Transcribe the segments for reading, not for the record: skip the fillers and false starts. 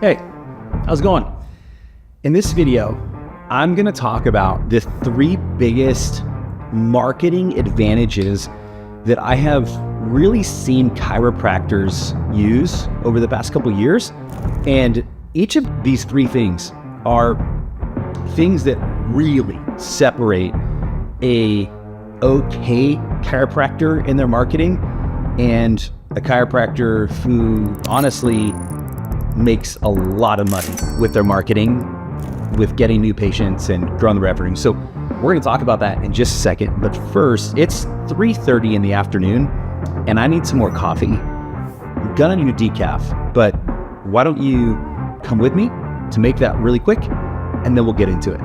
Hey, how's it going? In this video, I'm gonna talk about the 3 biggest marketing advantages that I have really seen chiropractors use over the past couple years. And each of these 3 things are things that really separate a okay chiropractor in their marketing and a chiropractor who honestly makes a lot of money with their marketing, with getting new patients and growing the revenue. So we're gonna talk about that in just a second. But first, it's 3:30 in the afternoon and I need some more coffee. I'm gonna need a decaf, but why don't you come with me to make that really quick and then we'll get into it.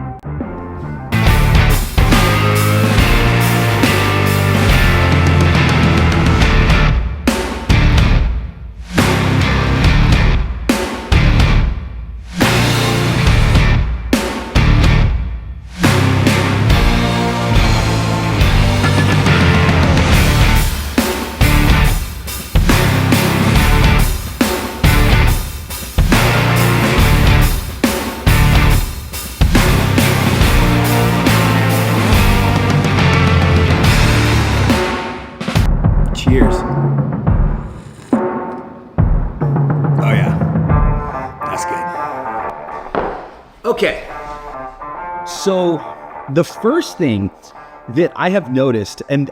Cheers. Oh yeah, that's good. Okay, so the first thing that I have noticed, and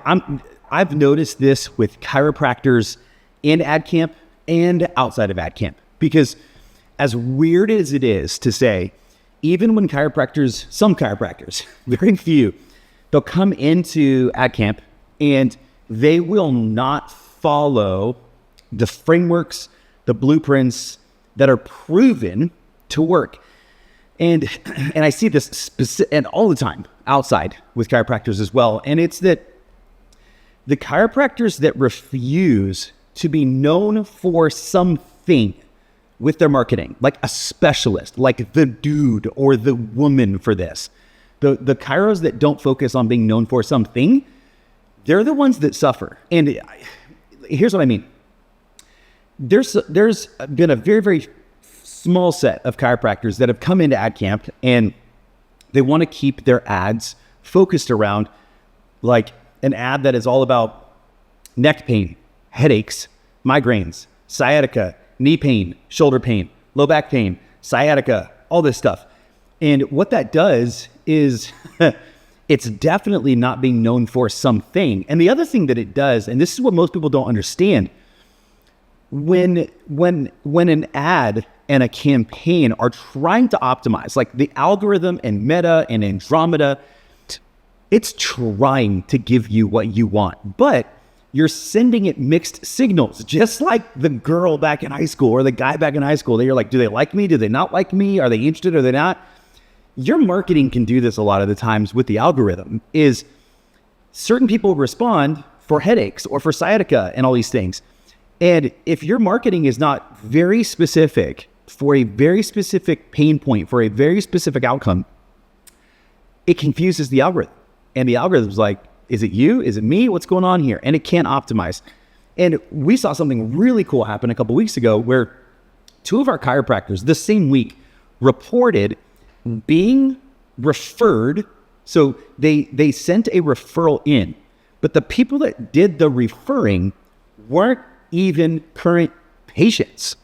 I've noticed this with chiropractors in ad camp and outside of ad camp, because as weird as it is to say, even when chiropractors, some chiropractors, very few, they'll come into ad camp and they will not follow the frameworks, the blueprints that are proven to work. And I see this and all the time outside with chiropractors as well. And it's that the chiropractors that refuse to be known for something with their marketing, like a specialist, like the dude or the woman for this, the chiros that don't focus on being known for something, they're the ones that suffer. And here's what I mean. There's been a very, very small set of chiropractors that have come into ad camp and they want to keep their ads focused around like an ad that is all about neck pain, headaches, migraines, sciatica, knee pain, shoulder pain, low back pain, sciatica, all this stuff. And what that does is it's definitely not being known for something. And the other thing that it does, and this is what most people don't understand, when an ad and a campaign are trying to optimize, like the algorithm and Meta and Andromeda, it's trying to give you what you want, but you're sending it mixed signals, just like the girl back in high school or the guy back in high school that you're like, do they like me? Do they not like me? Are they interested? Are they not? Your marketing can do this a lot of the times with the algorithm, is certain people respond for headaches or for sciatica and all these things. And if your marketing is not very specific for a very specific pain point, for a very specific outcome, it confuses the algorithm. And the algorithm's like, is it you? Is it me? What's going on here? And it can't optimize. And we saw something really cool happen a couple weeks ago where 2 of our chiropractors the same week reported being referred. So they sent a referral in, but the people that did the referring weren't even current patients,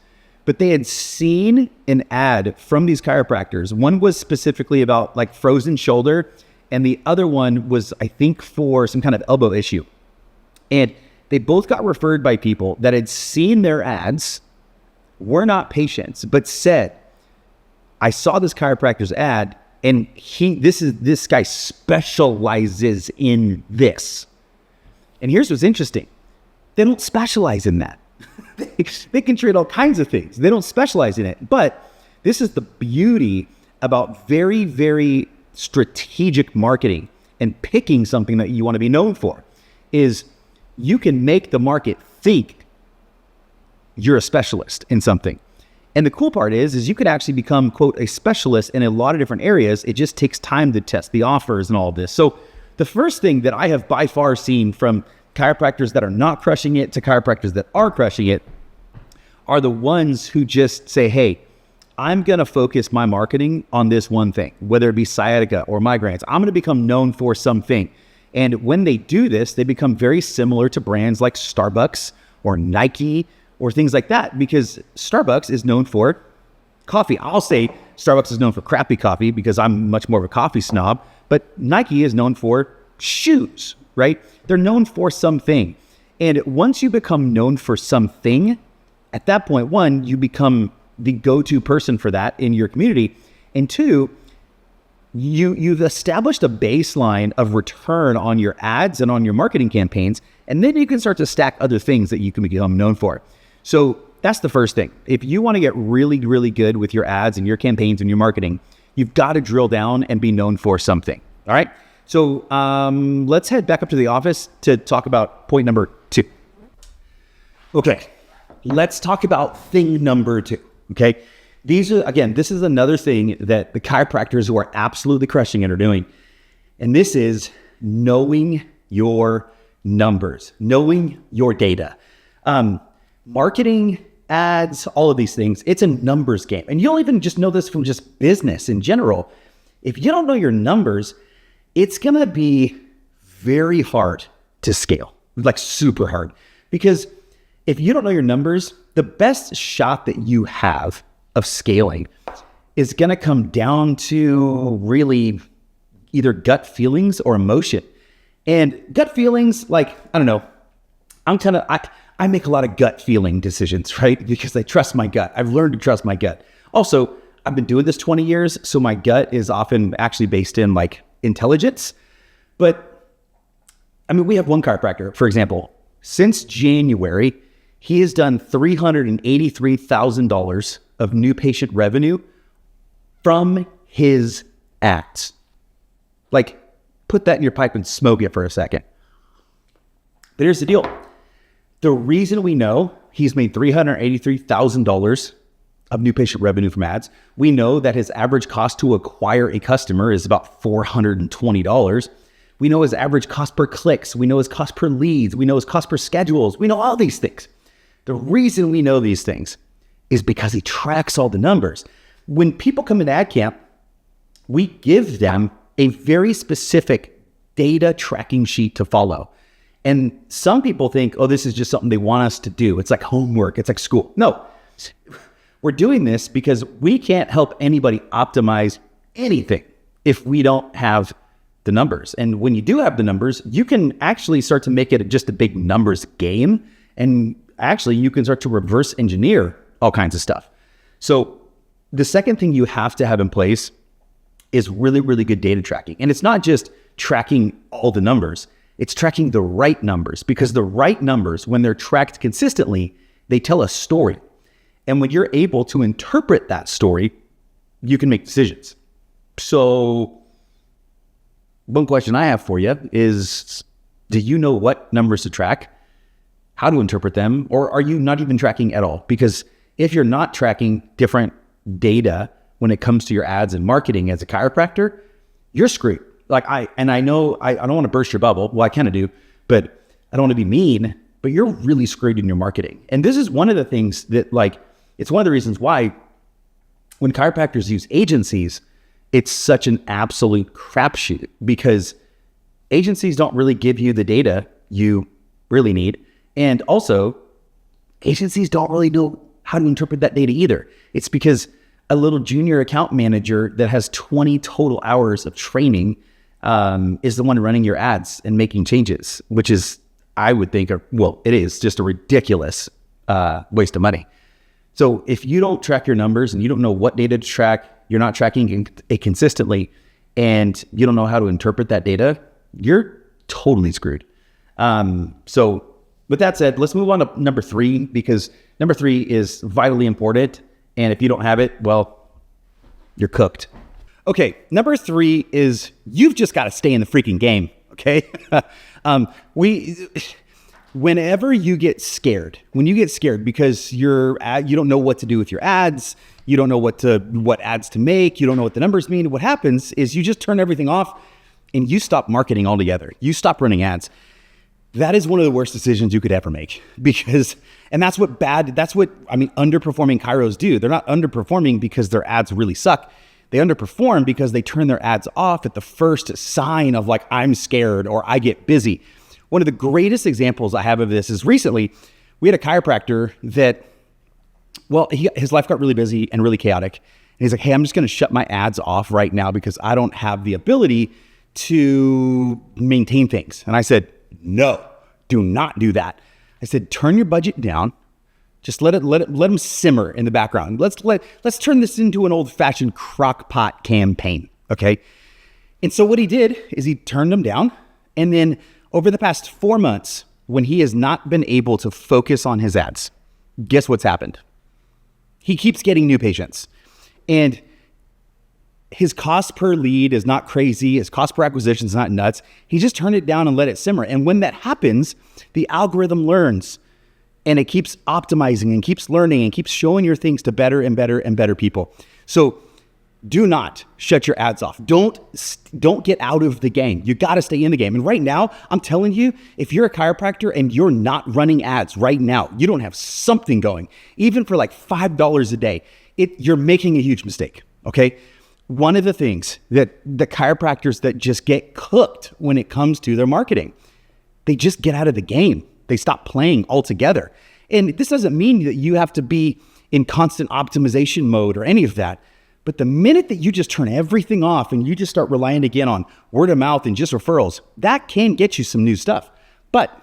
but they had seen an ad from these chiropractors. One was specifically about like frozen shoulder, and the other one was, I think, for some kind of elbow issue. And they both got referred by people that had seen their ads, were not patients, but said, I saw this chiropractor's ad and this guy specializes in this. And here's what's interesting. They don't specialize in that. They can treat all kinds of things. They don't specialize in it. But this is the beauty about very, very strategic marketing and picking something that you want to be known for, is you can make the market think you're a specialist in something. And the cool part is you could actually become, quote, a specialist in a lot of different areas. It just takes time to test the offers and all of this. So the first thing that I have by far seen from chiropractors that are not crushing it to chiropractors that are crushing it are the ones who just say, hey, I'm going to focus my marketing on this one thing, whether it be sciatica or migraines. I'm going to become known for something. And when they do this, they become very similar to brands like Starbucks or Nike or things like that, because Starbucks is known for coffee. I'll say Starbucks is known for crappy coffee because I'm much more of a coffee snob, but Nike is known for shoes, right? They're known for something. And once you become known for something, at that point, one, you become the go-to person for that in your community. And two, you've established a baseline of return on your ads and on your marketing campaigns, and then you can start to stack other things that you can become known for. So that's the first thing. If you want to get really, really good with your ads and your campaigns and your marketing, you've got to drill down and be known for something. All right. So let's head back up to the office to talk about point number 2. Okay. Let's talk about thing number 2. Okay. This is another thing that the chiropractors who are absolutely crushing it are doing. And this is knowing your numbers, knowing your data. Marketing, ads, all of these things, it's a numbers game. And you'll even just know this from just business in general. If you don't know your numbers, it's going to be very hard to scale, like super hard. Because if you don't know your numbers, the best shot that you have of scaling is going to come down to really either gut feelings or emotion. And gut feelings, like, I don't know, I make a lot of gut feeling decisions, right? Because I trust my gut. I've learned to trust my gut. Also, I've been doing this 20 years, so my gut is often actually based in like intelligence. But I mean, we have one chiropractor, for example, since January, he has done $383,000 of new patient revenue from his ads. Like, put that in your pipe and smoke it for a second. But here's the deal. The reason we know he's made $383,000 of new patient revenue from ads, we know that his average cost to acquire a customer is about $420. We know his average cost per clicks. We know his cost per leads. We know his cost per schedules. We know all these things. The reason we know these things is because he tracks all the numbers. When people come into ad camp, we give them a very specific data tracking sheet to follow. And some people think, oh, this is just something they want us to do. It's like homework. It's like school. No, we're doing this because we can't help anybody optimize anything if we don't have the numbers. And when you do have the numbers, you can actually start to make it just a big numbers game. And actually, you can start to reverse engineer all kinds of stuff. So the second thing you have to have in place is really, really good data tracking. And it's not just tracking all the numbers. It's tracking the right numbers, because the right numbers, when they're tracked consistently, they tell a story. And when you're able to interpret that story, you can make decisions. So one question I have for you is, do you know what numbers to track, how to interpret them, or are you not even tracking at all? Because if you're not tracking different data when it comes to your ads and marketing as a chiropractor, you're screwed. I know I don't want to burst your bubble. Well, I kind of do, but I don't want to be mean, but you're really screwed in your marketing. And this is one of the things that, it's one of the reasons why when chiropractors use agencies, it's such an absolute crapshoot, because agencies don't really give you the data you really need. And also, agencies don't really know how to interpret that data either. It's because a little junior account manager that has 20 total hours of training is the one running your ads and making changes, which is, I would think, it is just a ridiculous waste of money. So if you don't track your numbers and you don't know what data to track, you're not tracking it consistently, and you don't know how to interpret that data, you're totally screwed. So with that said, let's move on to number 3, because number 3 is vitally important. And if you don't have it, well, you're cooked. Okay, number 3 is you've just got to stay in the freaking game, okay? Whenever you get scared, because you don't know what to do with your ads, you don't know what ads to make, you don't know what the numbers mean, what happens is you just turn everything off and you stop marketing altogether. You stop running ads. That is one of the worst decisions you could ever make because, and that's what underperforming chiros do. They're not underperforming because their ads really suck. They underperform because they turn their ads off at the first sign of like, I'm scared or I get busy. One of the greatest examples I have of this is recently we had a chiropractor that, his life got really busy and really chaotic. And he's like, hey, I'm just going to shut my ads off right now because I don't have the ability to maintain things. And I said, no, do not do that. I said, turn your budget down. Just let them simmer in the background. Let's turn this into an old-fashioned crock pot campaign, okay? And so what he did is he turned them down. And then over the past 4 months, when he has not been able to focus on his ads, guess what's happened? He keeps getting new patients. And his cost per lead is not crazy. His cost per acquisition is not nuts. He just turned it down and let it simmer. And when that happens, the algorithm learns and it keeps optimizing and keeps learning and keeps showing your things to better and better and better people. So do not shut your ads off. Don't get out of the game. You got to stay in the game. And right now, I'm telling you, if you're a chiropractor and you're not running ads right now, you don't have something going, even for like $5 a day, you're making a huge mistake, okay? One of the things that the chiropractors that just get cooked when it comes to their marketing, they just get out of the game. They stop playing altogether. And this doesn't mean that you have to be in constant optimization mode or any of that. But the minute that you just turn everything off and you just start relying again on word of mouth and just referrals, that can get you some new stuff. But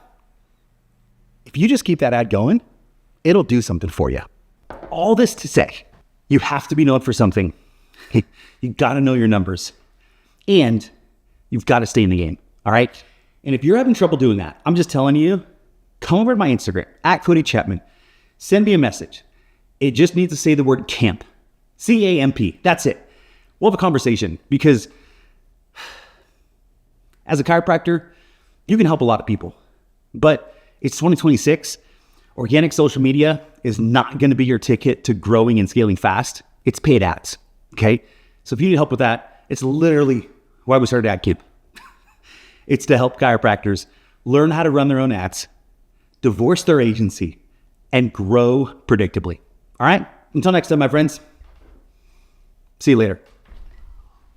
if you just keep that ad going, it'll do something for you. All this to say, you have to be known for something. You got to know your numbers and you've got to stay in the game. All right. And if you're having trouble doing that, I'm just telling you, come over to my Instagram @CodyChapman. Send me a message. It just needs to say the word camp, CAMP. That's it. We'll have a conversation because as a chiropractor, you can help a lot of people, but it's 2026. Organic social media is not going to be your ticket to growing and scaling fast. It's paid ads. Okay. So if you need help with that, it's literally why we started AdCube. It's to help chiropractors learn how to run their own ads, divorce their agency, and grow predictably. All right. Until next time, my friends. See you later.